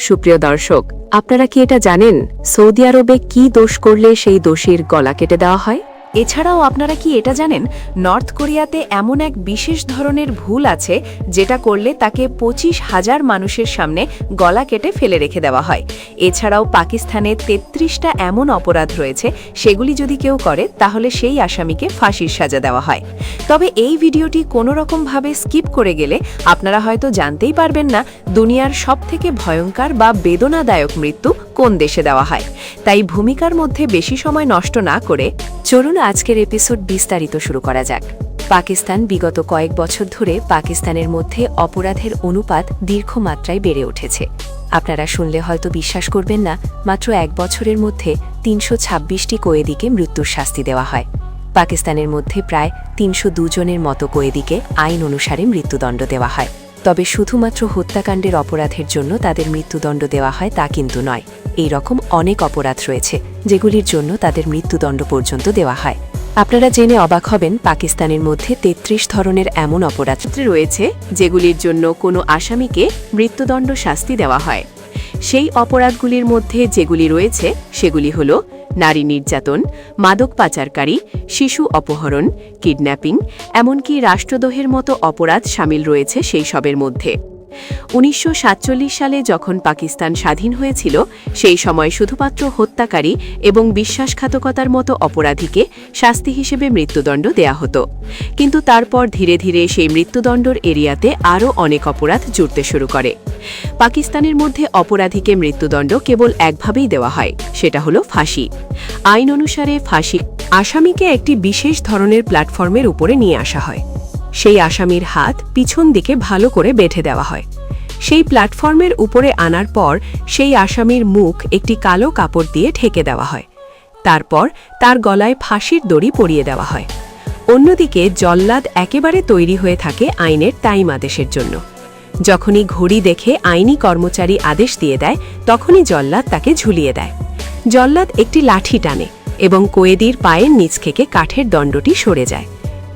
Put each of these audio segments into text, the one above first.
সুপ্রিয় দর্শক, আপনারা কি এটা জানেন সৌদি আরবে কি দোষ করলে সেই দোষীর গলা কেটে দেওয়া হয়? এছাড়াও আপনারা কি এটা জানেন নর্থ কোরিয়াতে এমন এক বিশেষ ধরনের ভুল আছে যেটা করলে তাকে 25,000 মানুষের সামনে গলা কেটে ফেলে রেখে দেওয়া হয়। এছাড়াও পাকিস্তানে 33টা এমন অপরাধ রয়েছে সেগুলি যদি কেউ করে তাহলে সেই আসামিকে ফাঁসির সাজা দেওয়া হয়। তবে এই ভিডিওটি কোনো রকমভাবে স্কিপ করে গেলে আপনারা হয়তো জানতেই পারবেন না দুনিয়ার সবথেকে ভয়ঙ্কর বা বেদনাদায়ক মৃত্যু কোন দেশে দেওয়া হয়। তাই ভূমিকার মধ্যে বেশি সময় নষ্ট না করে চলুন আজকের এপিসোড বিস্তারিত শুরু করা যাক। পাকিস্তান বিগত কয়েক বছর ধরে পাকিস্তানের মধ্যে অপরাধের অনুপাত দীর্ঘমাত্রায় বেড়ে উঠেছে। আপনারা শুনলে হয়তো বিশ্বাস করবেন না, মাত্র এক বছরের মধ্যে 326টি কয়েদিকে মৃত্যুর শাস্তি দেওয়া হয়। পাকিস্তানের মধ্যে প্রায় 302 জনের মতো কয়েদিকে আইন অনুসারে মৃত্যুদণ্ড দেওয়া হয়। তবে শুধুমাত্র হত্যাকাণ্ডের অপরাধের জন্য তাদের মৃত্যুদণ্ড দেওয়া হয় তা কিন্তু নয়। এই রকম অনেক অপরাধ রয়েছে যেগুলির জন্য তাদের মৃত্যুদণ্ড পর্যন্ত দেওয়া হয়। আপনারা জেনে অবাক হবেন, পাকিস্তানের মধ্যে 33 ধরনের এমন অপরাধ রয়েছে যেগুলির জন্য কোনো আসামিকে মৃত্যুদণ্ড শাস্তি দেওয়া হয়। সেই অপরাধগুলির মধ্যে যেগুলি রয়েছে সেগুলি হল নারী নির্যাতন, মাদক পাচারকারী, শিশু অপহরণ, কিডন্যাপিং, এমনকি রাষ্ট্রদ্রোহের মতো অপরাধ শামিল রয়েছে সেই সবের মধ্যে। 1947 সালে যখন পাকিস্তান স্বাধীন হয়েছিল সেই সময় শুধুমাত্র হত্যাকারী এবং বিশ্বাসঘাতকতার মতো অপরাধীকে শাস্তি হিসেবে মৃত্যুদণ্ড দেয়া হতো। কিন্তু তারপর ধীরে ধীরে সেই মৃত্যুদণ্ডর এরিয়াতে আরও অনেক অপরাধ জুড়তে শুরু করে। পাকিস্তানের মধ্যে অপরাধীকে মৃত্যুদণ্ড কেবল একভাবেই দেওয়া হয়, সেটা হলো ফাঁসি। আইন অনুসারে ফাঁসি আসামিকে একটি বিশেষ ধরনের প্ল্যাটফর্মের উপরে নিয়ে আসা হয়। সেই আসামির হাত পিছন দিকে ভালো করে বেঁধে দেওয়া হয়। সেই প্ল্যাটফর্মের উপরে আনার পর সেই আসামির মুখ একটি কালো কাপড় দিয়ে ঢেকে দেওয়া হয়। তারপর তার গলায় ফাঁসির দড়ি পরিয়ে দেওয়া হয়। অন্যদিকে জল্লাদ একেবারে তৈরি হয়ে থাকে আইনের টাইম আদেশের জন্য। যখনই ঘড়ি দেখে আইনি কর্মচারী আদেশ দিয়ে দেয় তখনই জল্লাদ তাকে ঝুলিয়ে দেয়। জল্লাদ একটি লাঠি টানে এবং কয়েদির পায়ের নিচ থেকে কাঠের দণ্ডটি সরে যায়।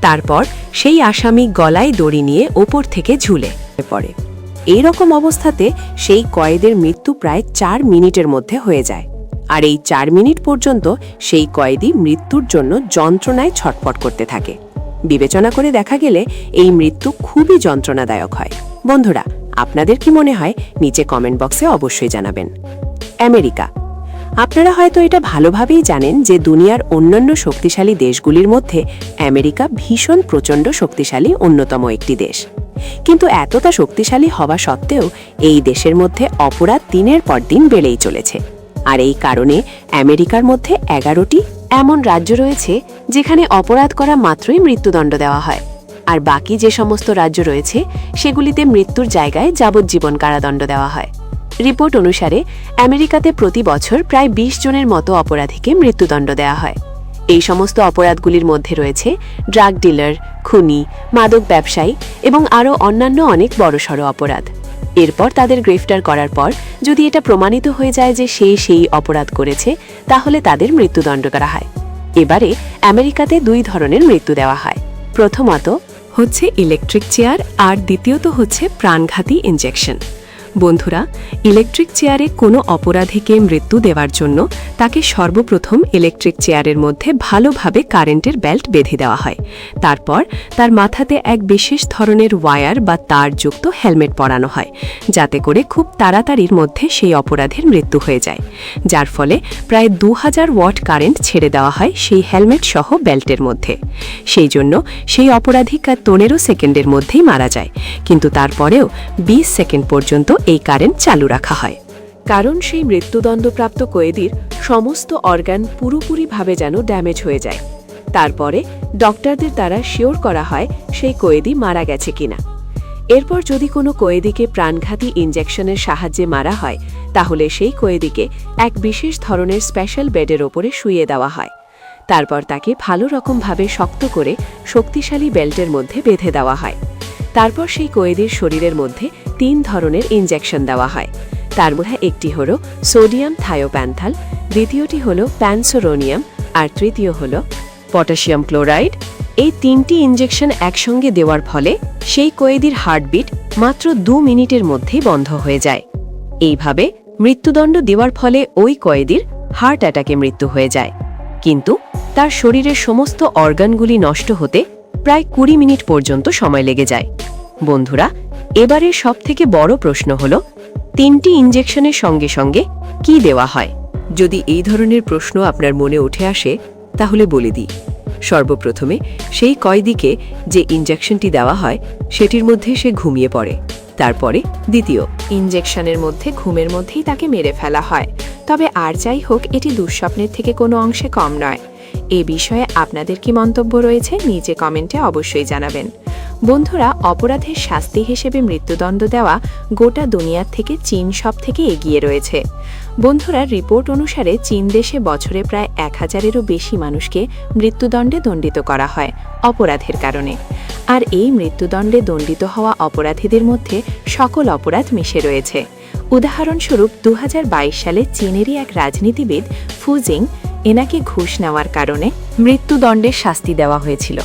তারপর সেই আসামি গলায় দড়ি নিয়ে ওপর থেকে ঝুলে পড়ে। এই রকম অবস্থাতে সেই কয়েদের মৃত্যু প্রায় 4 মিনিটের মধ্যে হয়ে যায়। আর এই 4 মিনিট পর্যন্ত সেই কয়েদি মৃত্যুর জন্য যন্ত্রণায় ছটফট করতে থাকে। বিবেচনা করে দেখা গেলে এই মৃত্যু খুবই যন্ত্রণাদায়ক হয়। বন্ধুরা, আপনাদের কি মনে হয় নিচে কমেন্ট বক্সে অবশ্যই জানাবেন। আমেরিকা। আপনারা হয়তো এটা ভালোভাবেই জানেন যে দুনিয়ার অন্যান্য শক্তিশালী দেশগুলির মধ্যে আমেরিকা ভীষণ প্রচণ্ড শক্তিশালী অন্যতম একটি দেশ। কিন্তু এতটা শক্তিশালী হওয়া সত্ত্বেও এই দেশের মধ্যে অপরাধ দিনের পর দিন বেড়েই চলেছে। আর এই কারণে আমেরিকার মধ্যে 11টি এমন রাজ্য রয়েছে যেখানে অপরাধ করা মাত্রই মৃত্যুদণ্ড দেওয়া হয়। আর বাকি যে সমস্ত রাজ্য রয়েছে সেগুলিতে মৃত্যুর জায়গায় যাবজ্জীবন কারাদণ্ড দেওয়া হয়। রিপোর্ট অনুসারে আমেরিকাতে প্রতি বছর প্রায় 20 জনের মতো অপরাধীকে মৃত্যুদণ্ড দেওয়া হয়। এই সমস্ত অপরাধগুলির মধ্যে রয়েছে ড্রাগ ডিলার, খুনি, মাদক ব্যবসায়ী এবং আরও অন্যান্য অনেক বড়সড় অপরাধ। এরপর তাদের গ্রেফতার করার পর যদি এটা প্রমাণিত হয়ে যায় যে সে সেই অপরাধ করেছে তাহলে তাদের মৃত্যুদণ্ড করা হয়। এবারে আমেরিকাতে 2 ধরনের মৃত্যু দেওয়া হয়। প্রথমত হচ্ছে ইলেকট্রিক চেয়ার আর দ্বিতীয়ত হচ্ছে প্রাণঘাতী ইনজেকশন। বন্ধুরা, ইলেকট্রিক চেয়ারে কোনো অপরাধীকে মৃত্যু দেওয়ার জন্য তাকে সর্বপ্রথম ইলেকট্রিক চেয়ারের মধ্যে ভালোভাবে কারেন্টের বেল্ট বেঁধে দেওয়া হয়। তারপর তার মাথাতে এক বিশেষ ধরনের ওয়্যার বা তারযুক্ত হেলমেট পরানো হয়, যাতে করে খুব তাড়াতাড়ির মধ্যে সেই অপরাধীর মৃত্যু হয়ে যায়। যার ফলে প্রায় 2000 ওয়াট কারেন্ট ছেড়ে দেওয়া হয় সেই হেলমেট সহ বেল্টের মধ্যে। সেই জন্য সেই অপরাধী 15 সেকেন্ডের মধ্যেই মারা যায়, কিন্তু তারপরেও 20 সেকেন্ড পর্যন্ত এই কারেন্ট চালু রাখা হয়, কারণ সেই মৃত্যুদণ্ডপ্রাপ্ত কয়েদির সমস্ত অর্গান পুরোপুরিভাবে যেন ড্যামেজ হয়ে যায়। তারপরে ডক্টরদের দ্বারা শিওর করা হয় সেই কয়েদি মারা গেছে কিনা। এরপর যদি কোনো কয়েদিকে প্রাণঘাতী ইনজেকশনের সাহায্যে মারা হয় তাহলে সেই কয়েদিকে এক বিশেষ ধরনের স্পেশাল বেডের ওপরে শুইয়ে দেওয়া হয়। তারপর তাকে ভালো রকমভাবে শক্ত করে শক্তিশালী বেল্টের মধ্যে বেঁধে দেওয়া হয়। তারপর সেই কয়েদির শরীরের মধ্যে 3 ধরনের ইনজেকশন দেওয়া হয়। তার মধ্যে একটি হল সোডিয়াম থায়োপ্যান্থাল, দ্বিতীয়টি হল প্যানসোরোনিয়াম আর তৃতীয় হল পটাশিয়াম ক্লোরাইড। এই 3টি ইনজেকশন একসঙ্গে দেওয়ার ফলে সেই কয়েদির হার্টবিট মাত্র 2 মিনিটের মধ্যেই বন্ধ হয়ে যায়। এইভাবে মৃত্যুদণ্ড দেওয়ার ফলে ওই কয়েদির হার্ট অ্যাটাকে মৃত্যু হয়ে যায়, কিন্তু তার শরীরের সমস্ত অর্গানগুলি নষ্ট হতে প্রায় ২০ মিনিট পর্যন্ত সময় লেগে যায়। বন্ধুরা, এবারের সবথেকে বড় প্রশ্ন হল ৩টি ইনজেকশনের সঙ্গে সঙ্গে কি দেওয়া হয়? যদি এই ধরনের প্রশ্ন আপনার মনে উঠে আসে তাহলে বলে দিই, সর্বপ্রথমে সেই কয়েদিকে যে ইনজেকশনটি দেওয়া হয় সেটির মধ্যে সে ঘুমিয়ে পড়ে। তারপরে দ্বিতীয় ইনজেকশনের মধ্যে ঘুমের মধ্যেই তাকে মেরে ফেলা হয়। তবে আর যাই হোক, এটি দুঃস্বপ্নের থেকে কোনো অংশে কম নয়। এ বিষয়ে আপনাদের কি মন্তব্য রয়েছে নিচে কমেন্টে অবশ্যই জানাবেন। বন্ধুরা, অপরাধের শাস্তি হিসেবে মৃত্যুদণ্ড দেওয়া গোটা দুনিয়ার থেকে চীন সব থেকে এগিয়ে রয়েছে। বন্ধুরা, রিপোর্ট অনুসারে চীন দেশে বছরে প্রায় ১,০০০-এরও বেশি মানুষকে মৃত্যুদণ্ডে দণ্ডিত করা হয় অপরাধের কারণে। আর এই মৃত্যুদণ্ডে দণ্ডিত হওয়া অপরাধীদের মধ্যে সকল অপরাধ মিশে রয়েছে। উদাহরণস্বরূপ ২০২২ সালে চীনেরই এক রাজনীতিবিদ ফুজিং এনাকে ঘুষ নেওয়ার কারণে মৃত্যুদণ্ডের শাস্তি দেওয়া হয়েছিল।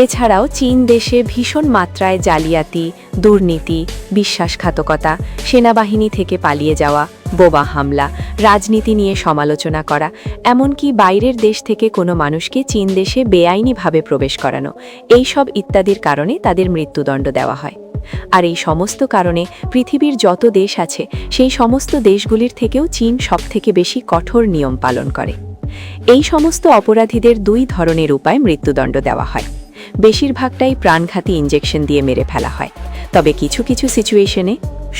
এছাড়াও চীন দেশে ভীষণ মাত্রায় জালিয়াতি, দুর্নীতি, বিশ্বাসঘাতকতা, সেনাবাহিনী থেকে পালিয়ে যাওয়া, বোমা হামলা, রাজনীতি নিয়ে সমালোচনা করা, এমনকি বাইরের দেশ থেকে কোনো মানুষকে চীন দেশে বেআইনিভাবে প্রবেশ করানো, এইসব ইত্যাদির কারণে তাদের মৃত্যুদণ্ড দেওয়া হয়। আর এই সমস্ত কারণে পৃথিবীর যত দেশ আছে সেই সমস্ত দেশগুলির থেকেও চীন সবথেকে বেশি কঠোর নিয়ম পালন করে। এই সমস্ত অপরাধীদের ২ ধরনের উপায় মৃত্যুদণ্ড দেওয়া হয়। বেশিরভাগটাই প্রাণঘাতী ইনজেকশন দিয়ে মেরে ফেলা হয়, তবে কিছু কিছু সিচুয়েশনে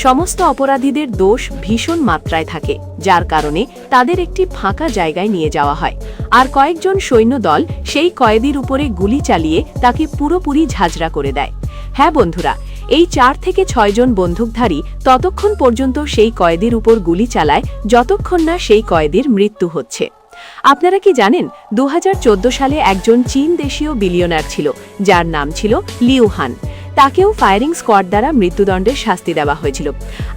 সমস্ত অপরাধীদের দোষ ভীষণ মাত্রায় থাকে, যার কারণে তাদের একটি ফাঁকা জায়গায় নিয়ে যাওয়া হয়, আর কয়েকজন সৈন্যদল সেই কয়েদির উপরে গুলি চালিয়ে তাকে পুরোপুরি ঝাঁঝরা করে দেয়। হ্যাঁ বন্ধুরা, এই ৪ থেকে ৬ জন বন্দুকধারী ততক্ষণ পর্যন্ত সেই কয়েদির উপর গুলি চালায় যতক্ষণ না সেই কয়েদির মৃত্যু হচ্ছে। আপনারা কি জানেন ২০১৪ সালে একজন চীন দেশীয় বিলিয়নার ছিল, যার নাম ছিল লিউ হান। তাকেও ফায়ারিং স্কোয়াড দ্বারা মৃত্যুদণ্ডের শাস্তি দেওয়া হয়েছিল।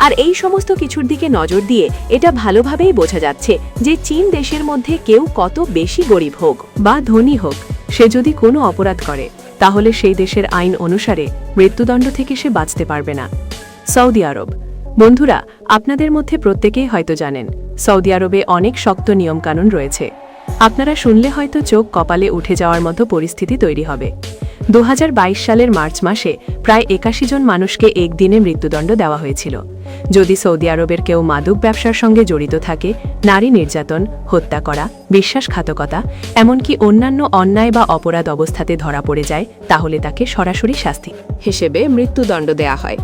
আর এই সমস্ত কিছুর দিকে নজর দিয়ে এটা ভালোভাবেই বোঝা যাচ্ছে যে চীন দেশের মধ্যে কেউ কত বেশি গরিব হোক বা ধনী হোক, সে যদি কোনো অপরাধ করে তাহলে সেই দেশের আইন অনুসারে মৃত্যুদণ্ড থেকে সে বাঁচতে পারবে না। সৌদি আরব। বন্ধুরা, আপনাদের মধ্যে প্রত্যেকেই হয়তো জানেন সৌদি আরবে অনেক শক্ত নিয়মকানুন রয়েছে। আপনারা শুনলে হয়তো চোখ কপালে উঠে যাওয়ার মতো পরিস্থিতি তৈরি হবে। ২০২২ সালের মার্চ মাসে প্রায় ৮১ জন মানুষকে একদিনে মৃত্যুদণ্ড দেওয়া হয়েছিল। যদি সৌদি আরবের কেউ মাদক ব্যবসার সঙ্গে জড়িত থাকে, নারী নির্যাতন, হত্যা করা, বিশ্বাসঘাতকতা, এমনকি অন্যান্য অন্যায় বা অপরাধ অবস্থাতে ধরা পড়ে যায়, তাহলে তাকে সরাসরি শাস্তি হিসেবে মৃত্যুদণ্ড দেয়া হয়।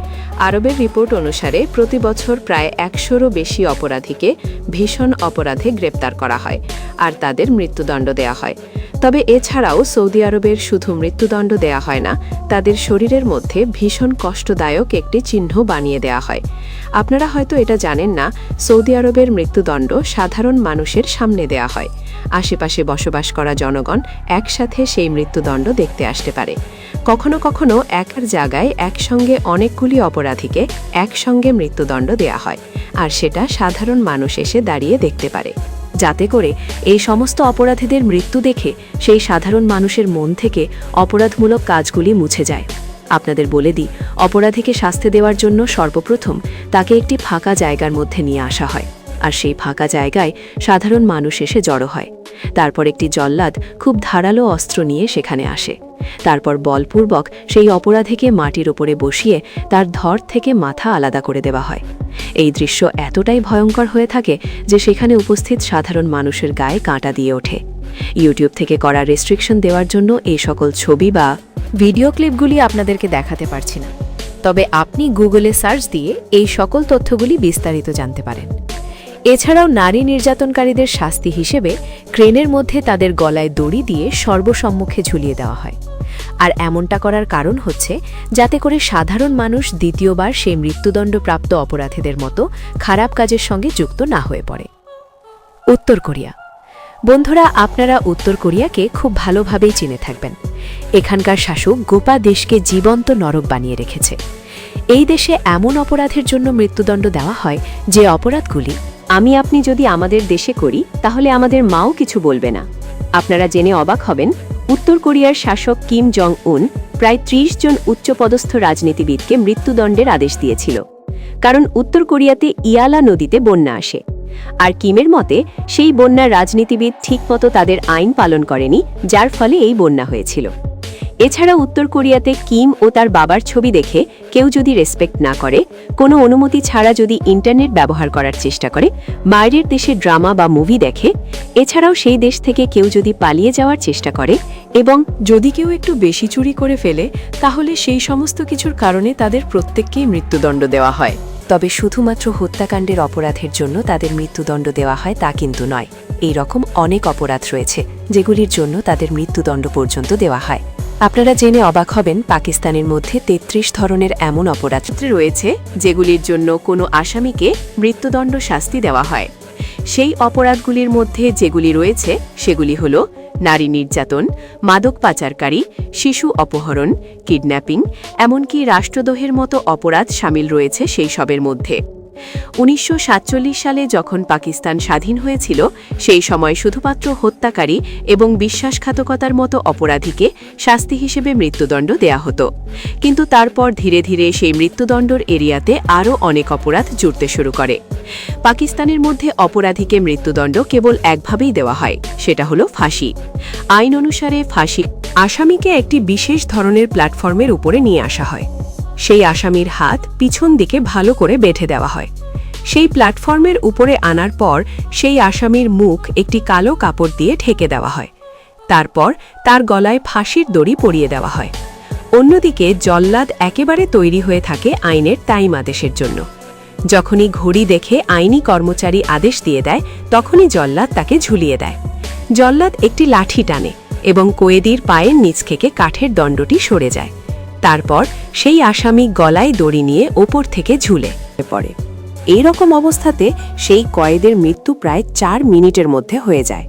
আরবের রিপোর্ট অনুসারে প্রতি বছর প্রায় ১০০-রও বেশি অপরাধীকে ভীষণ অপরাধে গ্রেপ্তার করা হয় আর তাদের মৃত্যুদণ্ড দেয়া হয়। তবে এছাড়াও সৌদি আরবের শুধু মৃত্যুদণ্ড দেয়া হয় না, তাদের শরীরের মধ্যে ভীষণ কষ্টদায়ক একটি চিহ্ন বানিয়ে দেয়া হয়। আপনারা হয়তো এটা জানেন না, সৌদি আরবের মৃত্যুদণ্ড সাধারণ মানুষের সামনে দেয়া হয়। আশেপাশে বসবাস করা জনগণ একসাথে সেই মৃত্যুদণ্ড দেখতে আসতে পারে। কখনো কখনো একার জায়গায় একসঙ্গে অনেকগুলি অপরাধীকে একসঙ্গে মৃত্যুদণ্ড দেয়া হয়, আর সেটা সাধারণ মানুষ এসে দাঁড়িয়ে দেখতে পারে, যাতে করে এই সমস্ত অপরাধীদের মৃত্যু দেখে সেই সাধারণ মানুষের মন থেকে অপরাধমূলক কাজগুলি মুছে যায়। আপনাদের বলে দিই, অপরাধীকে শাস্তি দেওয়ার জন্য সর্বপ্রথম তাকে একটি ফাঁকা জায়গার মধ্যে নিয়ে আসা হয়, আর সেই ফাঁকা জায়গায় সাধারণ মানুষ এসে জড়ো হয়। তারপর একটি জল্লাদ খুব ধারালো অস্ত্র নিয়ে সেখানে আসে। তারপর বলপূর্বক সেই অপরাধীকে মাটির ওপরে বসিয়ে তার ধর থেকে মাথা আলাদা করে দেওয়া হয়। এই দৃশ্য এতটাই ভয়ঙ্কর হয়ে থাকে যে সেখানে উপস্থিত সাধারণ মানুষের গায়ে কাঁটা দিয়ে ওঠে। ইউটিউব থেকে করা রেস্ট্রিকশন দেওয়ার জন্য এই সকল ছবি বা ভিডিও ক্লিপগুলি আপনাদেরকে দেখাতে পারছি না, তবে আপনি গুগলে সার্চ দিয়ে এই সকল তথ্যগুলি বিস্তারিত জানতে পারেন। এছাড়াও নারী নির্যাতনকারীদের শাস্তি হিসেবে ক্রেনের মধ্যে তাদের গলায় দড়ি দিয়ে সর্বসম্মুখে ঝুলিয়ে দেওয়া হয়। আর এমনটা করার কারণ হচ্ছে যাতে করে সাধারণ মানুষ দ্বিতীয়বার সেই মৃত্যুদণ্ডপ্রাপ্ত অপরাধীদের মতো খারাপ কাজের সঙ্গে যুক্ত না হয়ে পড়ে। উত্তর কোরিয়া। বন্ধুরা, আপনারা উত্তর কোরিয়াকে খুব ভালোভাবেই চিনে থাকবেন। এখানকার শাসক গোপা দেশকে জীবন্ত নরক বানিয়ে রেখেছে। এই দেশে এমন অপরাধের জন্য মৃত্যুদণ্ড দেওয়া হয় যে অপরাধগুলি আপনি যদি আমাদের দেশে করি তাহলে আমাদের মাও কিছু বলবে না। আপনারা জেনে অবাক হবেন, উত্তর কোরিয়ার শাসক কিম জং উন প্রায় ৩০ জন উচ্চপদস্থ রাজনীতিবিদকে মৃত্যুদণ্ডের আদেশ দিয়েছিল। কারণ উত্তর কোরিয়াতে ইয়ালা নদীতে বন্যা আসে। আর কিমের মতে সেই বন্যার রাজনীতিবিদ ঠিকমতো তাদের আইন পালন করেনি, যার ফলে এই বন্যা হয়েছিল। এছাড়া উত্তর কোরিয়াতে কিম ও তার বাবার ছবি দেখে কেউ যদি রেসপেক্ট না করে, কোনো অনুমতি ছাড়া যদি ইন্টারনেট ব্যবহার করার চেষ্টা করে, বাইরের দেশে ড্রামা বা মুভি দেখে, এছাড়াও সেই দেশ থেকে কেউ যদি পালিয়ে যাওয়ার চেষ্টা করে এবং যদি কেউ একটু বেশি চুরি করে ফেলে, তাহলে সেই সমস্ত কিছুর কারণে তাদের প্রত্যেককেই মৃত্যুদণ্ড দেওয়া হয়। তবে শুধুমাত্র হত্যাকাণ্ডের অপরাধের জন্য তাদের মৃত্যুদণ্ড দেওয়া হয় তা কিন্তু নয়। এই রকম অনেক অপরাধ রয়েছে যেগুলির জন্য তাদের মৃত্যুদণ্ড পর্যন্ত দেওয়া হয়। আপনারা জেনে অবাক হবেন, পাকিস্তানের মধ্যে ৩৩ ধরনের এমন অপরাধ রয়েছে যেগুলির জন্য কোনো আসামিকে মৃত্যুদণ্ড শাস্তি দেওয়া হয়। সেই অপরাধগুলির মধ্যে যেগুলি রয়েছে সেগুলি হল নারী নির্যাতন, মাদক পাচারকারী, শিশু অপহরণ, কিডন্যাপিং, এমনকি রাষ্ট্রদ্রোহের মতো অপরাধ শামিল রয়েছে সেই সবের মধ্যে। ১৯৪৭ সালে যখন পাকিস্তান স্বাধীন হয়েছিল, সেই সময় শুধুমাত্র হত্যাকারী এবং বিশ্বাসঘাতকতার মতো অপরাধীকে শাস্তি হিসেবে মৃত্যুদণ্ড দেয়া হতো। কিন্তু তারপর ধীরে ধীরে সেই মৃত্যুদণ্ডর এরিয়াতে আরও অনেক অপরাধ জুড়তে শুরু করে। পাকিস্তানের মধ্যে অপরাধীকে মৃত্যুদণ্ড কেবল একভাবেই দেওয়া হয়, সেটা হলো ফাঁসি। আইন অনুসারে ফাঁসি আসামিকে একটি বিশেষ ধরনের প্ল্যাটফর্মের উপরে নিয়ে আসা হয়। সেই আসামির হাত পিছন দিকে ভালো করে বেঁধে দেওয়া হয়। সেই প্ল্যাটফর্মের উপরে আনার পর সেই আসামির মুখ একটি কালো কাপড় দিয়ে ঢেকে দেওয়া হয়। তারপর তার গলায় ফাঁসির দড়ি পরিয়ে দেওয়া হয়। অন্যদিকে জল্লাদ একেবারে তৈরি হয়ে থাকে আইনের টাইম আদেশের জন্য। যখনই ঘড়ি দেখে আইনি কর্মচারী আদেশ দিয়ে দেয়, তখনই জল্লাদ তাকে ঝুলিয়ে দেয়। জল্লাদ একটি লাঠি টানে এবং কয়েদির পায়ের নিচ থেকে কাঠের দণ্ডটি সরে যায়। তারপর সেই আসামি গলায় দড়ি নিয়ে ওপর থেকে ঝুলে পড়ে। এই রকম অবস্থাতে সেই কয়েদের মৃত্যু প্রায় ৪ মিনিটের মধ্যে হয়ে যায়।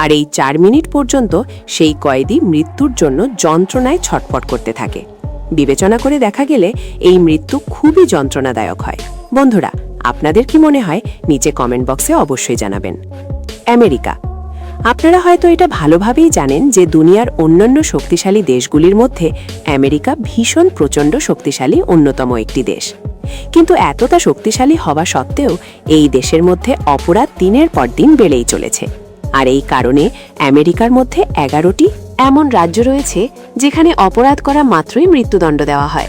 আর এই ৪ মিনিট পর্যন্ত সেই কয়েদি মৃত্যুর জন্য যন্ত্রণায় ছটফট করতে থাকে। বিবেচনা করে দেখা গেলে এই মৃত্যু খুবই যন্ত্রণাদায়ক হয়। বন্ধুরা, আপনাদের কি মনে হয় নিচে কমেন্ট বক্সে অবশ্যই জানাবেন। আমেরিকা। আপনারা হয়তো এটা ভালোভাবেই জানেন যে দুনিয়ার অন্যান্য শক্তিশালী দেশগুলির মধ্যে আমেরিকা ভীষণ প্রচণ্ড শক্তিশালী অন্যতম একটি দেশ। কিন্তু এতটা শক্তিশালী হওয়া সত্ত্বেও এই দেশের মধ্যে অপরাধ দিনের পর দিন বেড়েই চলেছে। আর এই কারণে আমেরিকার মধ্যে 11টি এমন রাজ্য রয়েছে যেখানে অপরাধ করা মাত্রই মৃত্যুদণ্ড দেওয়া হয়।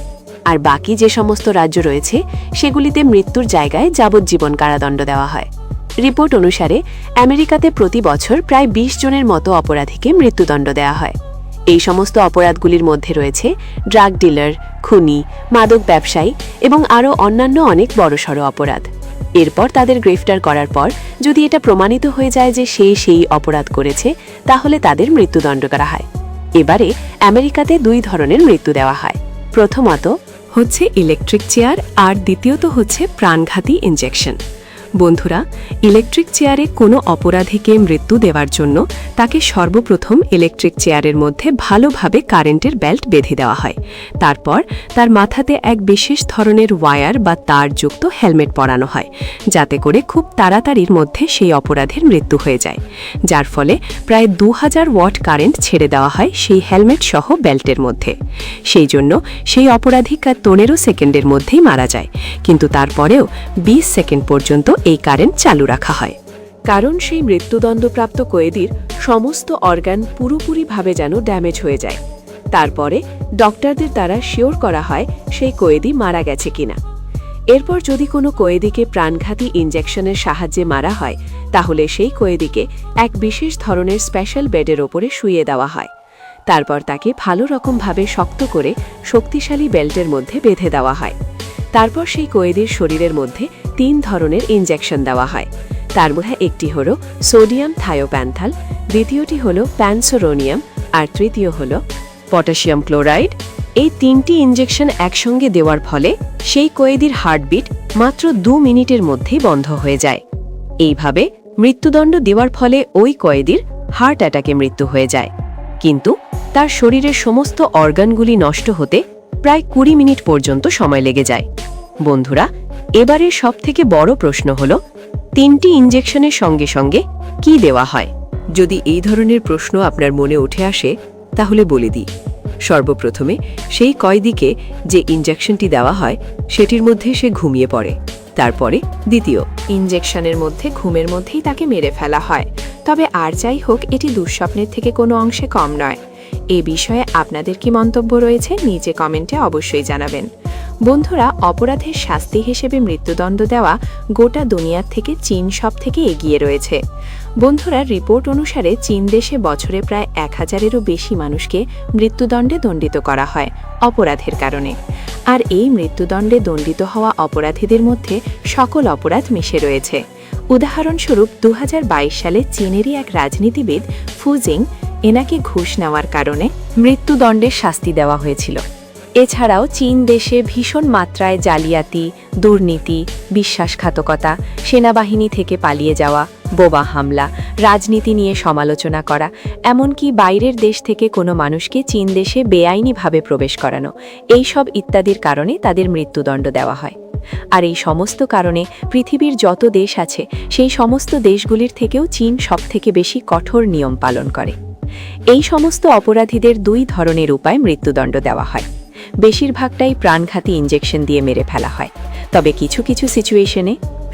আর বাকি যে সমস্ত রাজ্য রয়েছে সেগুলিতে মৃত্যুর জায়গায় যাবজ্জীবন কারাদণ্ড দেওয়া হয়। রিপোর্ট অনুসারে আমেরিকাতে প্রতি বছর প্রায় ২০ জনের মতো অপরাধীকে মৃত্যুদণ্ড দেওয়া হয়। এই সমস্ত অপরাধগুলির মধ্যে রয়েছে ড্রাগ ডিলার, খুনি, মাদক ব্যবসায়ী এবং আরও অন্যান্য অনেক বড়সড় অপরাধ। এরপর তাদের গ্রেফতার করার পর যদি এটা প্রমাণিত হয়ে যায় যে সেই অপরাধ করেছে, তাহলে তাদের মৃত্যুদণ্ড করা হয়। এবারে আমেরিকাতে 2 ধরনের মৃত্যু দেওয়া হয়। প্রথমত হচ্ছে ইলেকট্রিক চেয়ার, আর দ্বিতীয়ত হচ্ছে প্রাণঘাতী ইনজেকশন। বন্ধুরা, ইলেকট্রিক চেয়ারে কোনো অপরাধীকে মৃত্যু দেওয়ার জন্য তাকে সর্বপ্রথম ইলেকট্রিক চেয়ারের মধ্যে ভালোভাবে কারেন্টের বেল্ট বেঁধে দেওয়া হয়। তারপর তার মাথাতে এক বিশেষ ধরনের ওয়্যার বা তারযুক্ত হেলমেট পরানো হয়, যাতে করে খুব তাড়াতাড়ির মধ্যে সেই অপরাধের মৃত্যু হয়ে যায়। যার ফলে প্রায় 2000 ওয়াট কারেন্ট ছেড়ে দেওয়া হয় সেই হেলমেট সহ বেল্টের মধ্যে। সেই জন্য সেই অপরাধী 15 সেকেন্ডের মধ্যেই মারা যায়, কিন্তু তারপরেও 20 সেকেন্ড পর্যন্ত এই কারেন্ট চালু রাখা হয়। কারণ সেই মৃত্যুদণ্ডপ্রাপ্ত কয়েদির সমস্ত অর্গান পুরোপুরিভাবে যেন ড্যামেজ হয়ে যায়। তারপরে ডক্টরদের দ্বারা শিওর করা হয় সেই কয়েদি মারা গেছে কিনা। এরপর যদি কোনো কয়েদিকে প্রাণঘাতী ইনজেকশনের সাহায্যে মারা হয়, তাহলে সেই কয়েদিকে এক বিশেষ ধরনের স্পেশাল বেডের ওপরে শুইয়ে দেওয়া হয়। তারপর তাকে ভালো রকমভাবে শক্ত করে শক্তিশালী বেল্টের মধ্যে বেঁধে দেওয়া হয়। তারপর সেই কয়েদির শরীরের মধ্যে 3 ধরনের ইনজেকশন দেওয়া হয়। তার মধ্যে একটি হলো সোডিয়াম থায়োপ্যান্থাল, দ্বিতীয়টি হলো প্যানসোরোনিয়াম, আর তৃতীয় হলো পটাশিয়াম ক্লোরাইড। এই 3টি ইনজেকশন একসঙ্গে দেওয়ার ফলে সেই কয়েদির হার্টবিট মাত্র 2 মিনিটের মধ্যেই বন্ধ হয়ে যায়। এইভাবে মৃত্যুদণ্ড দেওয়ার ফলে ওই কয়েদির হার্ট অ্যাটাকে মৃত্যু হয়ে যায়, কিন্তু তার শরীরের সমস্ত অর্গানগুলি নষ্ট হতে প্রায় 20 মিনিট পর্যন্ত সময় লেগে যায়। বন্ধুরা, এবারের সবথেকে বড় প্রশ্ন হলো 3টি ইনজেকশনের সঙ্গে সঙ্গে কি দেওয়া হয়? যদি এই ধরনের প্রশ্ন আপনার মনে উঠে আসে, তাহলে বলে দিই, সর্বপ্রথমে সেই কয়েদিকে যে ইনজেকশনটি দেওয়া হয় সেটির মধ্যে সে ঘুমিয়ে পড়ে। তারপরে দ্বিতীয় ইনজেকশনের মধ্যে ঘুমের মধ্যেই তাকে মেরে ফেলা হয়। তবে আর যাই হোক, এটি দুঃস্বপ্নের থেকে কোনো অংশে কম নয়। এ বিষয়ে আপনাদের কি মন্তব্য রয়েছে নিচে কমেন্টে অবশ্যই জানাবেন। বন্ধুরা, অপরাধের শাস্তি হিসেবে মৃত্যুদণ্ড দেওয়া গোটা দুনিয়ার থেকে চীন সব থেকে এগিয়ে রয়েছে। বন্ধুরা, রিপোর্ট অনুসারে চীন দেশে বছরে প্রায় 1000-এরও বেশি মানুষকে মৃত্যুদণ্ডে দণ্ডিত করা হয় অপরাধের কারণে। আর এই মৃত্যুদণ্ডে দণ্ডিত হওয়া অপরাধীদের মধ্যে সকল অপরাধ মিশে রয়েছে। উদাহরণস্বরূপ 2022 সালে চীনেরই এক রাজনীতিবিদ ফুজিং এনাকে ঘুষ নেওয়ার কারণে মৃত্যুদণ্ডের শাস্তি দেওয়া হয়েছিল। এছাড়াও চীন দেশে ভীষণ মাত্রায় জালিয়াতি, দুর্নীতি, বিশ্বাসঘাতকতা, সেনাবাহিনী থেকে পালিয়ে যাওয়া, বোমা হামলা, রাজনীতি নিয়ে সমালোচনা করা, এমনকি বাইরের দেশ থেকে কোনো মানুষকে চীন দেশে বেআইনিভাবে প্রবেশ করানো, এইসব ইত্যাদির কারণে তাদের মৃত্যুদণ্ড দেওয়া হয়। আর এই সমস্ত কারণে পৃথিবীর যত দেশ আছে সেই সমস্ত দেশগুলির থেকেও চীন সবথেকে বেশি কঠোর নিয়ম পালন করে। এই সমস্ত অপরাধীদের দুই ধরনের উপায় মৃত্যুদণ্ড দেওয়া হয়। বেশিরভাগটাই প্রাণঘাতী ইনজেকশন দিয়ে মেরে ফেলা হয়। তবে কিছু কিছু সিচুয়েশনে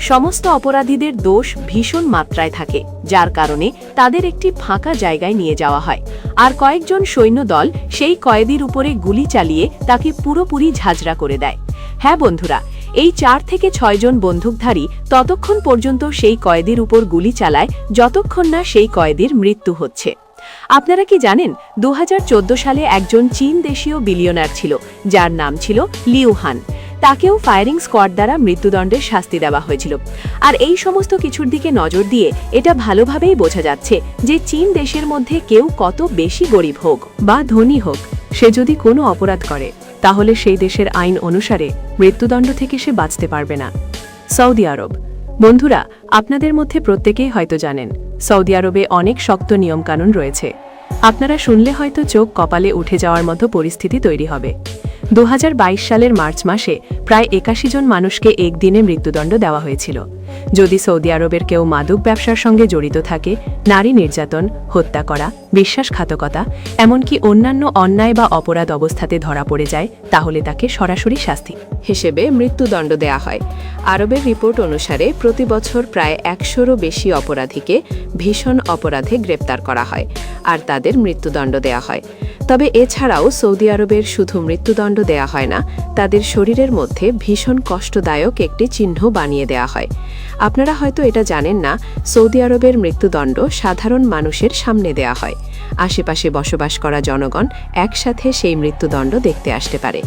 সমস্ত অপরাধীদের দোষ ভীষণ মাত্রায় থাকে, যার কারণে তাদের একটি ফাঁকা জায়গায় নিয়ে যাওয়া হয়। আর কয়েকজন সৈন্যদল সেই কয়েদির উপরে গুলি চালিয়ে তাকে পুরোপুরি ঝাঁঝরা করে দেয়। হ্যাঁ বন্ধুরা, এই 4 থেকে 6 জন বন্দুকধারী ততক্ষণ পর্যন্ত সেই কয়েদির উপর গুলি চালায় যতক্ষণ না সেই কয়েদির মৃত্যু হচ্ছে। আপনারা কি জানেন 2014 সালে একজন চীন দেশীয় বিলিয়নার ছিল, যার নাম ছিল লিউ হান। তাকেও ফায়ারিং স্কোয়াড দ্বারা মৃত্যুদণ্ডের শাস্তি দেওয়া হয়েছিল। আর এই সমস্ত কিছুর দিকে নজর দিয়ে এটা ভালোভাবেই বোঝা যাচ্ছে যে চীন দেশের মধ্যে কেউ কত বেশি গরিব হোক বা ধনী হোক, সে যদি কোনো অপরাধ করে তাহলে সেই দেশের আইন অনুসারে মৃত্যুদণ্ড থেকে সে বাঁচতে পারবে না। সৌদি আরব। বন্ধুরা, আপনাদের মধ্যে প্রত্যেকেই হয়তো জানেন সৌদি আরবে অনেক শক্ত নিয়মকানুন রয়েছে। আপনারা শুনলে হয়তো চোখ কপালে উঠে যাওয়ার মতো পরিস্থিতি তৈরি হবে। 2022 সালের মার্চ মাসে প্রায় 81 জন মানুষকে একদিনে মৃত্যুদণ্ড দেওয়া হয়েছিল। যদি সৌদি আরবের কেউ মাদক ব্যবসার সঙ্গে জড়িত থাকে, নারী নির্যাতন, হত্যা করা, বিশ্বাসঘাতকতা, এমনকি অন্যান্য অন্যায় বা অপরাধ অবস্থাতে ধরা পড়ে যায়, তাহলে তাকে সরাসরি শাস্তি হিসেবে মৃত্যুদণ্ড দেয়া হয়। আরবের রিপোর্ট অনুসারে প্রতি বছর প্রায় 100-রও বেশি অপরাধীকে ভীষণ অপরাধে গ্রেপ্তার করা হয় আর তাদের মৃত্যুদণ্ড দেয়া হয়। তবে এছাড়াও সৌদি আরবের শুধু মৃত্যুদণ্ড দেয়া হয় না, তাদের শরীরের মধ্যে ভীষণ কষ্টদায়ক একটি চিহ্ন বানিয়ে দেয়া হয়। আপনারা হয়তো এটা জানেন না, সৌদি আরবের মৃত্যুদণ্ড সাধারণ মানুষের সামনে দেয়া হয়। আশেপাশে বসবাস করা জনগণ একসাথে সেই মৃত্যুদণ্ড দেখতে আসতে পারে।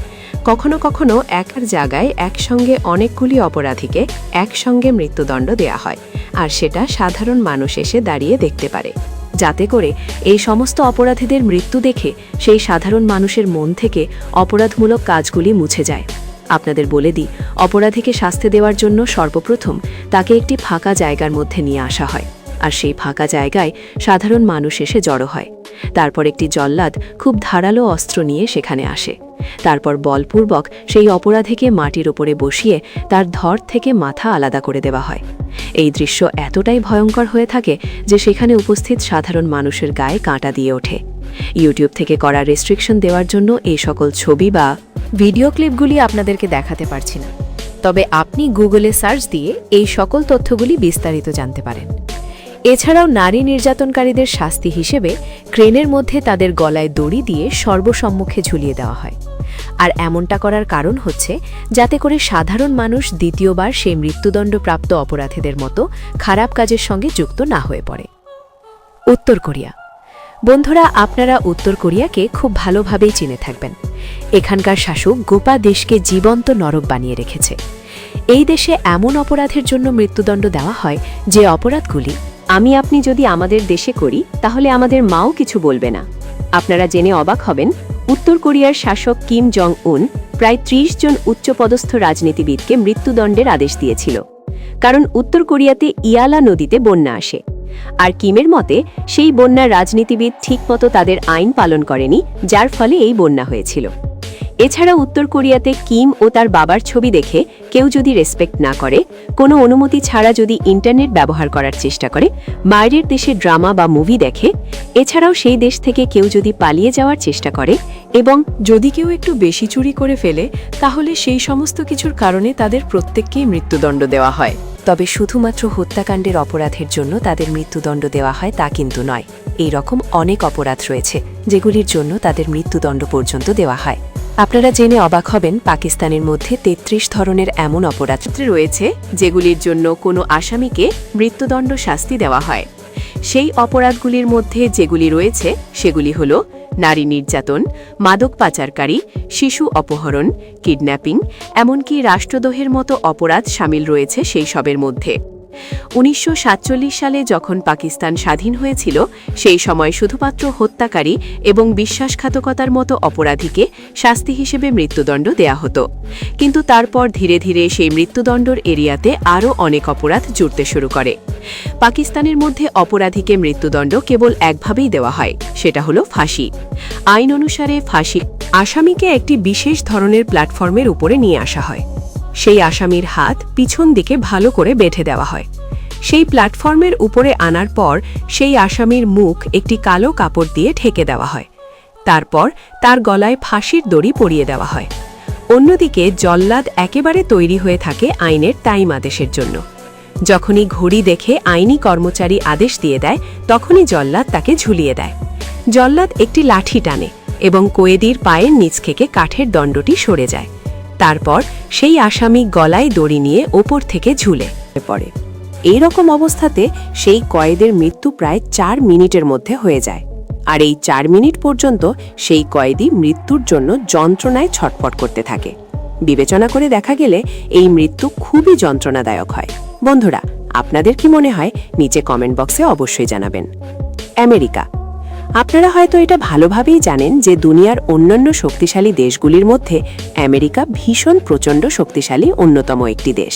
কখনো কখনো একার জায়গায় একসঙ্গে অনেকগুলি অপরাধীকে একসঙ্গে মৃত্যুদণ্ড দেয়া হয়, আর সেটা সাধারণ মানুষ এসে দাঁড়িয়ে দেখতে পারে, যাতে করে এই সমস্ত অপরাধীদের মৃত্যু দেখে সেই সাধারণ মানুষের মন থেকে অপরাধমূলক কাজগুলি মুছে যায়। আপনাদের বলে দিই, অপরাধীকে শাস্তি দেওয়ার জন্য সর্বপ্রথম তাকে একটি ফাঁকা জায়গার মধ্যে নিয়ে আসা হয়, আর সেই ফাঁকা জায়গায় সাধারণ মানুষ এসে জড়ো হয়। তারপর একটি জল্লাদ খুব ধারালো অস্ত্র নিয়ে সেখানে আসে। তারপর বলপূর্বক সেই অপরাধীকে মাটির ওপরে বসিয়ে তার ধড় থেকে মাথা আলাদা করে দেওয়া হয়। এই দৃশ্য এতটাই ভয়ঙ্কর হয়ে থাকে যে সেখানে উপস্থিত সাধারণ মানুষের গায়ে কাঁটা দিয়ে ওঠে। ইউটিউব থেকে করা রেস্ট্রিকশন দেওয়ার জন্য এই সকল ছবি বা ভিডিও ক্লিপগুলি আপনাদেরকে দেখাতে পারছি না, তবে আপনি গুগলে সার্চ দিয়ে এই সকল তথ্যগুলি বিস্তারিত জানতে পারেন। এছাড়াও নারী নির্যাতনকারীদের শাস্তি হিসেবে ক্রেনের মধ্যে তাদের গলায় দড়ি দিয়ে সর্বসম্মুখে ঝুলিয়ে দেওয়া হয়। আর এমনটা করার কারণ হচ্ছে যাতে করে সাধারণ মানুষ দ্বিতীয়বার সেই মৃত্যুদণ্ডপ্রাপ্ত অপরাধীদের মতো খারাপ কাজের সঙ্গে যুক্ত না হয়ে পড়ে। উত্তর কোরিয়া। বন্ধুরা, আপনারা উত্তর কোরিয়াকে খুব ভালোভাবেই চিনে থাকবেন। এখানকার শাসক গোটা দেশকে জীবন্ত নরক বানিয়ে রেখেছে। এই দেশে এমন অপরাধের জন্য মৃত্যুদণ্ড দেওয়া হয় যে অপরাধগুলি আমি আপনি যদি আমাদের দেশে করি তাহলে আমাদের মাও কিছু বলবে না। আপনারা জেনে অবাক হবেন, উত্তর কোরিয়ার শাসক কিম জং উন প্রায় 30 জন উচ্চপদস্থ রাজনীতিবিদকে মৃত্যুদণ্ডের আদেশ দিয়েছিল, কারণ উত্তর কোরিয়াতে ইয়ালা নদীতে বন্যা আসে। আর কিমের মতে সেই বন্যার রাজনীতিবিদ ঠিকমতো তাদের আইন পালন করেনি, যার ফলে এই বন্যা হয়েছিল। এছাড়া উত্তর কোরিয়াতে কিম ও তার বাবার ছবি দেখে কেউ যদি রেসপেক্ট না করে, কোনো অনুমতি ছাড়া যদি ইন্টারনেট ব্যবহার করার চেষ্টা করে, বাইরের দেশে ড্রামা বা মুভি দেখে, এছাড়াও সেই দেশ থেকে কেউ যদি পালিয়ে যাওয়ার চেষ্টা করে, এবং যদি কেউ একটু বেশি চুরি করে ফেলে তাহলে সেই সমস্ত কিছুর কারণে তাদের প্রত্যেককেই মৃত্যুদণ্ড দেওয়া হয়। তবে শুধুমাত্র হত্যাকাণ্ডের অপরাধের জন্য তাদের মৃত্যুদণ্ড দেওয়া হয় তা কিন্তু নয়। এই রকম অনেক অপরাধ রয়েছে যেগুলির জন্য তাদের মৃত্যুদণ্ড পর্যন্ত দেওয়া হয়। আপনারা জেনে অবাক হবেন, পাকিস্তানের মধ্যে ৩৩ ধরনের এমন অপরাধ রয়েছে যেগুলির জন্য কোনো আসামিকে মৃত্যুদণ্ড শাস্তি দেওয়া হয়। সেই অপরাধগুলির মধ্যে যেগুলি রয়েছে সেগুলি হল নারী নির্যাতন, মাদক পাচারকারী, শিশু অপহরণ, কিডন্যাপিং, এমনকি রাষ্ট্রদ্রোহের মতো অপরাধ শামিল রয়েছে সেই সবের মধ্যে। ১৯৪৭ সালে যখন পাকিস্তান স্বাধীন হয়েছিল সেই সময় শুধুমাত্র হত্যাকারী এবং বিশ্বাসঘাতকতার মতো অপরাধীকে শাস্তি হিসেবে মৃত্যুদণ্ড দেয়া হতো, কিন্তু তারপর ধীরে ধীরে সেই মৃত্যুদণ্ডর এরিয়াতে আরও অনেক অপরাধ জুড়তে শুরু করে। পাকিস্তানের মধ্যে অপরাধীকে মৃত্যুদণ্ড কেবল একভাবেই দেওয়া হয়, সেটা হলো ফাঁসি। আইন অনুসারে ফাঁসি আসামিকে একটি বিশেষ ধরনের প্ল্যাটফর্মের উপরে নিয়ে আসা হয়। সেই আসামির হাত পিছন দিকে ভালো করে বেঁধে দেওয়া হয়। সেই প্ল্যাটফর্মের উপরে আনার পর সেই আসামির মুখ একটি কালো কাপড় দিয়ে ঢেকে দেওয়া হয়। তারপর তার গলায় ফাঁসির দড়ি পরিয়ে দেওয়া হয়। অন্যদিকে জল্লাদ একেবারে তৈরি হয়ে থাকে আইনের টাইম আদেশের জন্য। যখনই ঘড়ি দেখে আইনি কর্মচারী আদেশ দিয়ে দেয় তখনই জল্লাদ তাকে ঝুলিয়ে দেয়। জল্লাদ একটি লাঠি টানে এবং কয়েদির পায়ের নিচ থেকে কাঠের দণ্ডটি সরে যায়। তারপর সেই আসামি গলায় দড়ি নিয়ে ওপর থেকে ঝুলে পড়ে। এই রকম অবস্থাতে সেই কয়েদের মৃত্যু প্রায় ৪ মিনিটের মধ্যে হয়ে যায়। আর এই ৪ মিনিট পর্যন্ত সেই কয়েদি মৃত্যুর জন্য যন্ত্রণায় ছটফট করতে থাকে। বিবেচনা করে দেখা গেলে এই মৃত্যু খুবই যন্ত্রণাদায়ক হয়। বন্ধুরা, আপনাদের কি মনে হয় নিচে কমেন্ট বক্সে অবশ্যই জানাবেন। আমেরিকা। আপনারা হয়তো এটা ভালোভাবেই জানেন যে দুনিয়ার অন্যান্য শক্তিশালী দেশগুলির মধ্যে আমেরিকা ভীষণ প্রচণ্ড শক্তিশালী অন্যতম একটি দেশ।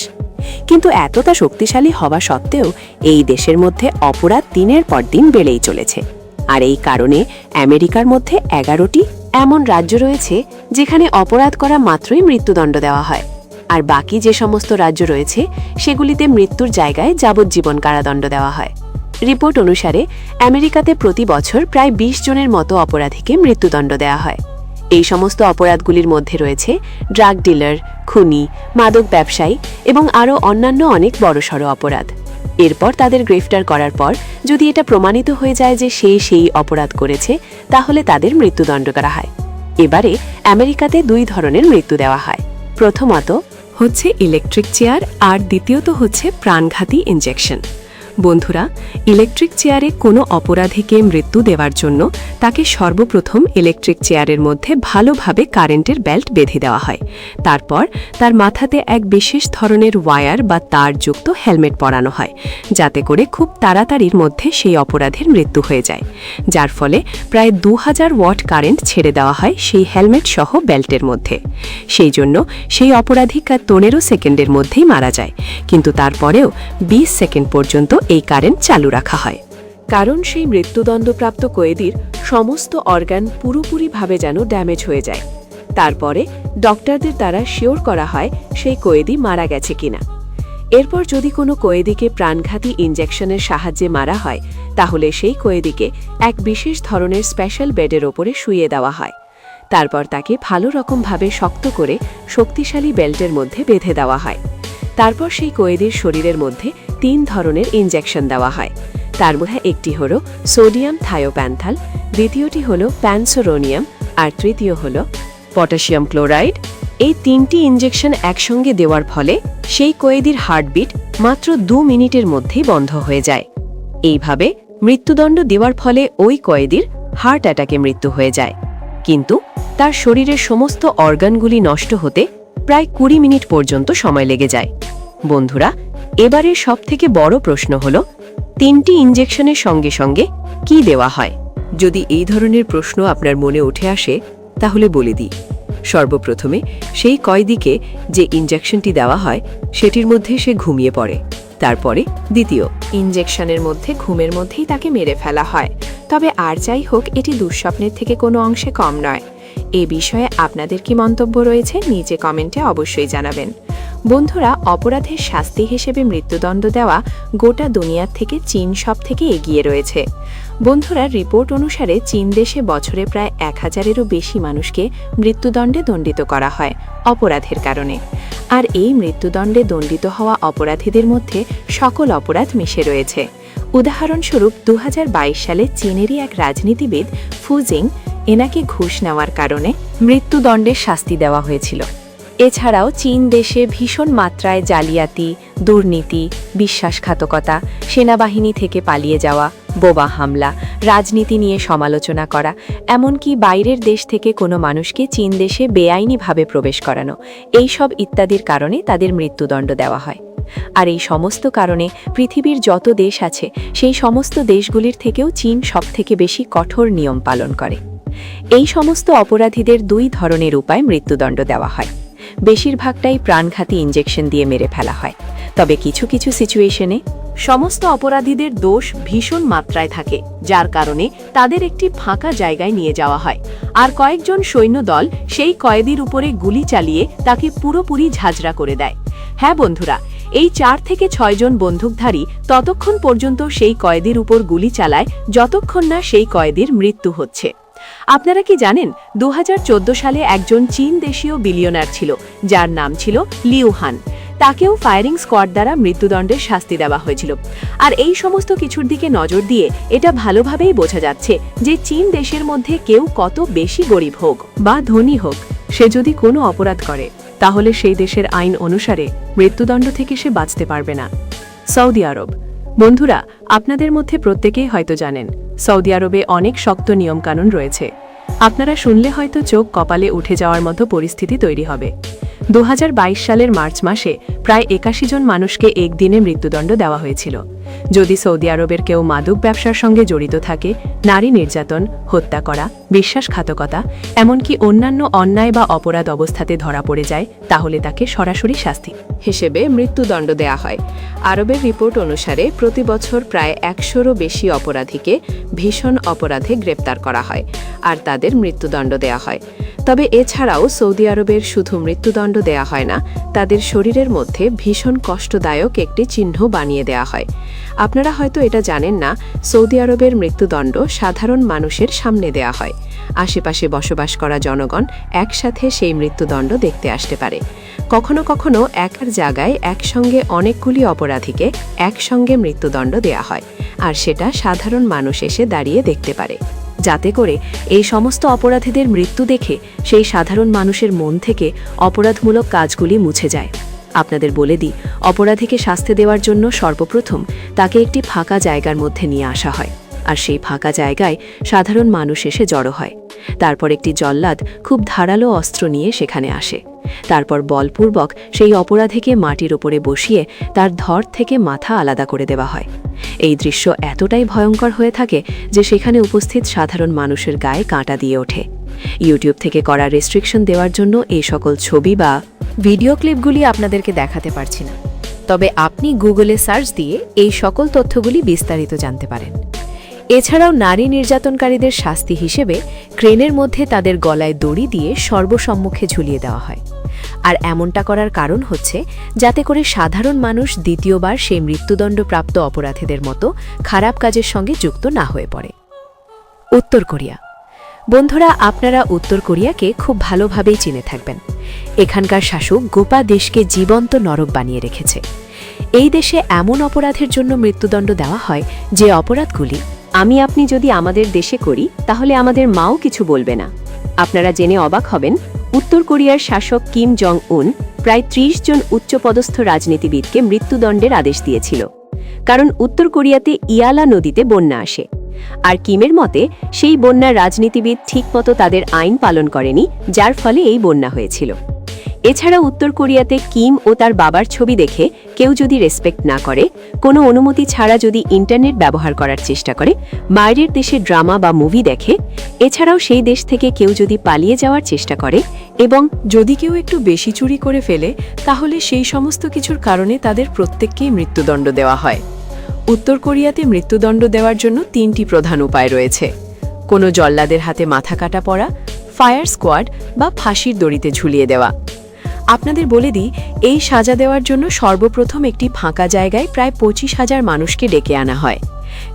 কিন্তু এতটা শক্তিশালী হওয়া সত্ত্বেও এই দেশের মধ্যে অপরাধ দিনের পর দিন বেড়েই চলেছে। আর এই কারণে আমেরিকার মধ্যে 11টি এমন রাজ্য রয়েছে যেখানে অপরাধ করা মাত্রই মৃত্যুদণ্ড দেওয়া হয়। আর বাকি যে সমস্ত রাজ্য রয়েছে সেগুলিতে মৃত্যুর জায়গায় যাবজ্জীবন কারাদণ্ড দেওয়া হয়। রিপোর্ট অনুসারে আমেরিকাতে প্রতি বছর প্রায় ২০ জনের মতো অপরাধীকে মৃত্যুদণ্ড দেওয়া হয়। এই সমস্ত অপরাধগুলির মধ্যে রয়েছে ড্রাগ ডিলার, খুনি, মাদক ব্যবসায়ী এবং আরও অন্যান্য অনেক বড়সড় অপরাধ। এরপর তাদের গ্রেফতার করার পর যদি এটা প্রমাণিত হয়ে যায় যে সেই অপরাধ করেছে তাহলে তাদের মৃত্যুদণ্ড করা হয়। এবারে আমেরিকাতে ২ ধরনের মৃত্যু দেওয়া হয়। প্রথমত হচ্ছে ইলেকট্রিক চেয়ার আর দ্বিতীয়ত হচ্ছে প্রাণঘাতী ইনজেকশন। বন্ধুরা, ইলেকট্রিক চেয়ারে কোনো অপরাধীকে মৃত্যু দেওয়ার জন্য তাকে সর্বপ্রথম ইলেকট্রিক চেয়ারের মধ্যে ভালোভাবে কারেন্টের বেল্ট বেঁধে দেওয়া হয়। তারপর তার মাথাতে এক বিশেষ ধরনের ওয়্যার বা তারযুক্ত হেলমেট পরানো হয়, যাতে করে খুব তাড়াতাড়ির মধ্যে সেই অপরাধের মৃত্যু হয়ে যায়। যার ফলে প্রায় ২০০০ ওয়াট কারেন্ট ছেড়ে দেওয়া হয় সেই হেলমেট সহ বেল্টের মধ্যে। সেই জন্য সেই অপরাধী ১৫ সেকেন্ডের মধ্যেই মারা যায়, কিন্তু তারপরেও ২০ সেকেন্ড পর্যন্ত এই কারেন্ট চালু রাখা হয়, কারণ সেই মৃত্যুদণ্ডপ্রাপ্ত কয়েদির সমস্ত অর্গান পুরোপুরিভাবে যেন ড্যামেজ হয়ে যায়। তারপরে ডক্টরদের দ্বারা শিওর করা হয় সেই কয়েদি মারা গেছে কিনা। এরপর যদি কোনো কয়েদিকে প্রাণঘাতী ইনজেকশনের সাহায্যে মারা হয় তাহলে সেই কয়েদিকে এক বিশেষ ধরনের স্পেশাল বেডের ওপরে শুইয়ে দেওয়া হয়। তারপর তাকে ভালো রকমভাবে শক্ত করে শক্তিশালী বেল্টের মধ্যে বেঁধে দেওয়া হয়। তারপর সেই কয়েদির শরীরের মধ্যে ৩ ধরনের ইনজেকশন দেওয়া হয়। তার মধ্যে একটি হল সোডিয়াম থায়োপ্যান্থাল, দ্বিতীয়টি হল প্যানসোরোনিয়াম আর তৃতীয় হল পটাশিয়াম ক্লোরাইড। এই ৩টি ইনজেকশন একসঙ্গে দেওয়ার ফলে সেই কয়েদির হার্টবিট মাত্র ২ মিনিটের মধ্যেই বন্ধ হয়ে যায়। এইভাবে মৃত্যুদণ্ড দেওয়ার ফলে ওই কয়েদির হার্ট অ্যাটাকে মৃত্যু হয়ে যায়, কিন্তু তার শরীরের সমস্ত অর্গানগুলি নষ্ট হতে প্রায় ২০ মিনিট পর্যন্ত সময় লেগে যায়। বন্ধুরা, এবারের সবথেকে বড় প্রশ্ন হল ৩টি ইনজেকশনের সঙ্গে সঙ্গে কি দেওয়া হয়? যদি এই ধরনের প্রশ্ন আপনার মনে উঠে আসে তাহলে বলে দিই। সর্বপ্রথমে সেই কয়েদিকে যে ইনজেকশনটি দেওয়া হয় সেটির মধ্যে সে ঘুমিয়ে পড়ে। তারপরে দ্বিতীয় ইনজেকশনের মধ্যে ঘুমের মধ্যেই তাকে মেরে ফেলা হয়। তবে আর যাই হোক, এটি দুঃস্বপ্নের থেকে কোনো অংশে কম নয়। এ বিষয়ে আপনাদের কি মন্তব্য রয়েছে নিচে কমেন্টে অবশ্যই জানাবেন। বন্ধুরা, অপরাধের শাস্তি হিসেবে মৃত্যুদণ্ড দেওয়া গোটা দুনিয়ার থেকে চীন সবথেকে এগিয়ে রয়েছে। বন্ধুরা, রিপোর্ট অনুসারে চীন দেশে বছরে প্রায় 1000-এরও বেশি মানুষকে মৃত্যুদণ্ডে দণ্ডিত করা হয় অপরাধের কারণে। আর এই মৃত্যুদণ্ডে দণ্ডিত হওয়া অপরাধীদের মধ্যে সকল অপরাধ মিশে রয়েছে। উদাহরণস্বরূপ 2022 সালে চীনেরই এক রাজনীতিবিদ ফুজিং এনাকে ঘুষ নেওয়ার কারণে মৃত্যুদণ্ডের শাস্তি দেওয়া হয়েছিল। এছাড়াও চীন দেশে ভীষণ মাত্রায় জালিয়াতি, দুর্নীতি, বিশ্বাসঘাতকতা, সেনাবাহিনী থেকে পালিয়ে যাওয়া, বোমা হামলা, রাজনীতি নিয়ে সমালোচনা করা, এমনকি বাইরের দেশ থেকে কোনো মানুষকে চীন দেশে বেআইনিভাবে প্রবেশ করানো, এইসব ইত্যাদির কারণে তাদের মৃত্যুদণ্ড দেওয়া হয়। আর এই সমস্ত কারণে পৃথিবীর যত দেশ আছে সেই সমস্ত দেশগুলির থেকেও চীন সবথেকে বেশি কঠোর নিয়ম পালন করে। এই সমস্ত অপরাধীদের দুই ধরনের উপায় মৃত্যুদণ্ড দেওয়া হয়। বেশিরভাগটাই প্রাণঘাতী ইনজেকশন দিয়ে মেরে ফেলা হয়, তবে কিছু কিছু সিচুয়েশনে সমস্ত অপরাধীদের দোষ ভীষণ মাত্রায় থাকে, যার কারণে তাদের একটি ফাঁকা জায়গায় নিয়ে যাওয়া হয়। আর কয়েকজন সৈন্যদল সেই কয়েদির উপরে গুলি চালিয়ে তাকে পুরোপুরি ঝাঁঝরা করে দেয়। হ্যাঁ বন্ধুরা, এই 4 থেকে 6 জন বন্দুকধারী ততক্ষণ পর্যন্ত সেই কয়েদির উপর গুলি চালায় যতক্ষণ না সেই কয়েদির মৃত্যু হচ্ছে। আপনারা কি জানেন 2014 সালে একজন চীন দেশীয় বিলিয়নার ছিল, যার নাম ছিল লিউ হান। তাকেও ফায়ারিং স্কোয়াড দ্বারা মৃত্যুদণ্ডের শাস্তি দেওয়া হয়েছিল। আর এই সমস্ত কিছুর দিকে নজর দিয়ে এটা ভালোভাবেই বোঝা যাচ্ছে যে চীন দেশের মধ্যে কেউ কত বেশি গরিব হোক বা ধনী হোক, সে যদি কোনো অপরাধ করে তাহলে সেই দেশের আইন অনুসারে মৃত্যুদণ্ড থেকে সে বাঁচতে পারবে না। সৌদি আরব। বন্ধুরা, আপনাদের মধ্যে প্রত্যেকেই হয়তো জানেন সৌদি আরবে অনেক শক্ত নিয়মকানুন রয়েছে। আপনারা শুনলে হয়তো চোখ কপালে উঠে যাওয়ার মতো পরিস্থিতি তৈরি হবে। 2022 সালের মার্চ মাসে প্রায় 81 জন মানুষকে একদিনে মৃত্যুদণ্ড দেওয়া হয়েছিল। যদি সৌদি আরবের কেউ মাদক ব্যবসার সঙ্গে জড়িত থাকে, নারী নির্যাতন, হত্যা করা, বিশ্বাসঘাতকতা, এমনকি অন্যান্য অন্যায় বা অপরাধ অবস্থাতে ধরা পড়ে যায়, তাহলে তাকে সরাসরি শাস্তি হিসেবে মৃত্যুদণ্ড দেয়া হয়। আরবের রিপোর্ট অনুসারে প্রতি বছর প্রায় 100-রও বেশি অপরাধীকে ভীষণ অপরাধে গ্রেপ্তার করা হয় আর তাদের মৃত্যুদণ্ড দেয়া হয়। তবে এছাড়াও সৌদি আরবের শুধু মৃত্যুদণ্ড দেয়া হয় না, তাদের শরীরের মধ্যে ভীষণ কষ্টদায়ক একটি চিহ্ন বানিয়ে দেয়া হয়। আপনারা হয়তো এটা জানেন না, সৌদি আরবের মৃত্যুদণ্ড সাধারণ মানুষের সামনে দেয়া হয়। আশেপাশে বসবাস করা জনগণ একসাথে সেই মৃত্যুদণ্ড দেখতে আসতে পারে। কখনো কখনো একার জায়গায় একসঙ্গে অনেকগুলি অপরাধীকে একসঙ্গে মৃত্যুদণ্ড দেয়া হয়, আর সেটা সাধারণ মানুষ এসে দাঁড়িয়ে দেখতে পারে, যাতে করে এই সমস্ত অপরাধীদের মৃত্যু দেখে সেই সাধারণ মানুষের মন থেকে অপরাধমূলক কাজগুলি মুছে যায়। আপনাদের বলে দিই, অপরাধীকে শাস্তি দেওয়ার জন্য সর্বপ্রথম তাকে একটি ফাঁকা জায়গার মধ্যে নিয়ে আসা হয়, আর সেই ফাঁকা জায়গায় সাধারণ মানুষ এসে জড়ো হয়। তারপর একটি জল্লাদ খুব ধারালো অস্ত্র নিয়ে সেখানে আসে। তারপর বলপূর্বক সেই অপরাধীকে মাটির ওপরে বসিয়ে তার ধড় থেকে মাথা আলাদা করে দেওয়া হয়। এই দৃশ্য এতটাই ভয়ঙ্কর হয়ে থাকে যে সেখানে উপস্থিত সাধারণ মানুষের গায়ে কাঁটা দিয়ে ওঠে। ইউটিউব থেকে করা রেস্ট্রিকশন দেওয়ার জন্য এই সকল ছবি বা ভিডিও ক্লিপগুলি আপনাদেরকে দেখাতে পারছি না, তবে আপনি গুগলে সার্চ দিয়ে এই সকল তথ্যগুলি বিস্তারিত জানতে পারেন। এছাড়াও নারী নির্যাতনকারীদের শাস্তি হিসেবে ক্রেনের মধ্যে তাদের গলায় দড়ি দিয়ে সর্বসম্মুখে ঝুলিয়ে দেওয়া হয়। আর এমনটা করার কারণ হচ্ছে যাতে করে সাধারণ মানুষ দ্বিতীয়বার সেই মৃত্যুদণ্ডপ্রাপ্ত অপরাধীদের মতো খারাপ কাজের সঙ্গে যুক্ত না হয়ে পড়ে। উত্তর কোরিয়া। বন্ধুরা, আপনারা উত্তর কোরিয়াকে খুব ভালোভাবেই চিনে থাকবেন। এখানকার শাসক গোটা দেশকে জীবন্ত নরক বানিয়ে রেখেছে। এই দেশে এমন অপরাধের জন্য মৃত্যুদণ্ড দেওয়া হয় যে অপরাধগুলি আমি আপনি যদি আমাদের দেশে করি তাহলে আমাদের মাও কিছু বলবে না। আপনারা জেনে অবাক হবেন, উত্তর কোরিয়ার শাসক কিম জং উন প্রায় 30 জন উচ্চপদস্থ রাজনীতিবিদকে মৃত্যুদণ্ডের আদেশ দিয়েছিল, কারণ উত্তর কোরিয়াতে ইয়ালা নদীতে বন্যা আসে। আর কিমের মতে সেই বন্যার রাজনীতিবিদ ঠিকমতো তাদের আইন পালন করেনি, যার ফলে এই বন্যা হয়েছিল। এছাড়া উত্তর কোরিয়াতে কিম ও তার বাবার ছবি দেখে কেউ যদি রেসপেক্ট না করে, কোনো অনুমতি ছাড়া যদি ইন্টারনেট ব্যবহার করার চেষ্টা করে, বাইরের দেশে ড্রামা বা মুভি দেখে, এছাড়াও সেই দেশ থেকে কেউ যদি পালিয়ে যাওয়ার চেষ্টা করে এবং যদি কেউ একটু বেশি চুরি করে ফেলে, তাহলে সেই সমস্ত কিছুর কারণে তাদের প্রত্যেককেই মৃত্যুদণ্ড দেওয়া হয়। উত্তর কোরিয়াতে মৃত্যুদণ্ড দেওয়ার জন্য 3টি প্রধান উপায় রয়েছে: কোনো জল্লাদের হাতে মাথা কাটা পড়া, ফায়ার স্কোয়াড বা ফাঁসির দড়িতে ঝুলিয়ে দেওয়া। আপনাদের বলে দিই, এই সাজা দেওয়ার জন্য সর্বপ্রথম একটি ফাঁকা জায়গায় প্রায় 25,000 মানুষকে ডেকে আনা হয়,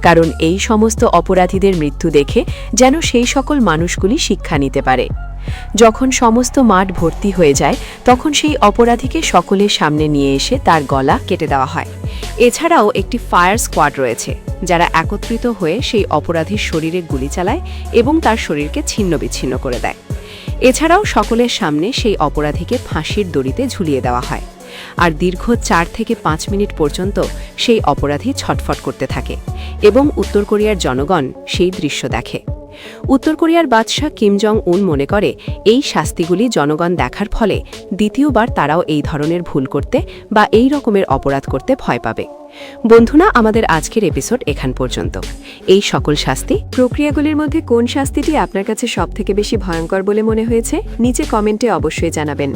কারণ এই সমস্ত অপরাধীদের মৃত্যু দেখে যেন সেই সকল মানুষগুলি শিক্ষা নিতে পারে। যখন সমস্ত মাঠ ভর্তি হয়ে যায় তখন সেই অপরাধীকে সকলের সামনে নিয়ে এসে তার গলা কেটে দেওয়া হয়। এছাড়াও একটি ফায়ার স্কোয়াড রয়েছে, যারা একত্রিত হয়ে সেই অপরাধীর শরীরে গুলি চালায় এবং তার শরীরকে ছিন্নবিচ্ছিন্ন করে দেয়। এছাড়াও সকলের সামনে সেই অপরাধীকে ফাঁসির দড়িতে ঝুলিয়ে দেওয়া হয়, আর দীর্ঘ 4 থেকে 5 মিনিট পর্যন্ত সেই অপরাধী ছটফট করতে থাকে এবং উত্তর কোরিয়ার জনগণ সেই দৃশ্য দেখে। উত্তর কোরিয়ার বাদশাহ কিম জং উন মনে করে এই শাস্তিগুলি জনগণ দেখার ফলে দ্বিতীয়বার তারাও এই ধরনের ভুল করতে বা এই রকমের অপরাধ করতে ভয় পাবে। বন্ধুরা, আমাদের আজকের এপিসোড এখান পর্যন্ত। এই সকল শাস্তি প্রক্রিয়াগুলির মধ্যে কোন শাস্তিটি আপনার কাছে সবথেকে বেশি ভয়ঙ্কর বলে মনে হয়েছে নিচে কমেন্টে অবশ্যই জানাবেন।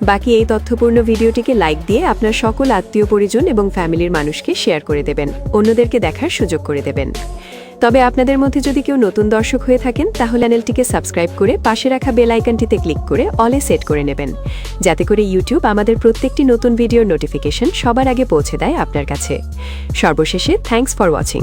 বাকি এই তথ্যপূর্ণ ভিডিওটিকে লাইক দিয়ে আপনার সকল আত্মীয় পরিজন এবং ফ্যামিলির মানুষকে শেয়ার করে দেবেন, অন্যদেরকে দেখার সুযোগ করে দেবেন। তবে আপনাদের মধ্যে যদি কেউ নতুন দর্শক হয়ে থাকেন তাহলে চ্যানেলটিকে সাবস্ক্রাইব করে পাশে রাখা বেল আইকনটিতে ক্লিক করে অলে সেট করে নেবেন, যাতে করে ইউটিউব আমাদের প্রত্যেকটি নতুন ভিডিওর নোটিফিকেশন সবার আগে পৌঁছে দেয় আপনার কাছে। সর্বশেষে থ্যাঙ্কস ফর ওয়াচিং।